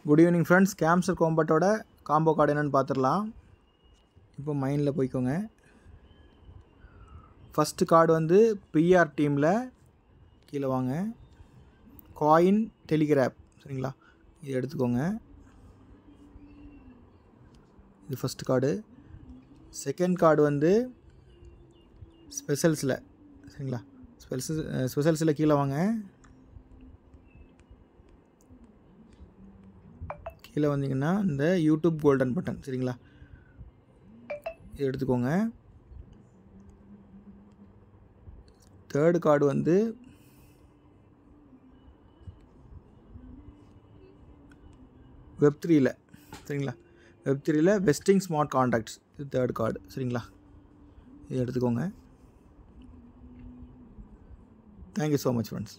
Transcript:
Good evening friends. Gamester காம்பட்டோட combo card என்னென்னு பார்த்துடலாம். இப்போ மைண்டில் போய்க்கோங்க. ஃபஸ்ட்டு கார்டு வந்து பிஆர் டீமில் கீழே வாங்க, காயின் டெலிகிராப் சரிங்களா, இது எடுத்துக்கோங்க. இது ஃபஸ்ட்டு கார்டு. செகண்ட் கார்டு வந்து ஸ்பெஷல்ஸில் சரிங்களா, ஸ்பெஷல்ஸில் கீழே வாங்க, கீழே வந்தீங்கன்னா இந்த யூடியூப் கோல்டன் பட்டன் சரிங்களா, இது எடுத்துக்கோங்க. தேர்டு கார்டு வந்து வெப்3யில் சரிங்களா, வெப்3யில் வெஸ்டிங் ஸ்மார்ட் கான்ட்ராக்ட்ஸ், இது தேர்ட் கார்டு சரிங்களா, இது எடுத்துக்கோங்க. Thank you so much friends.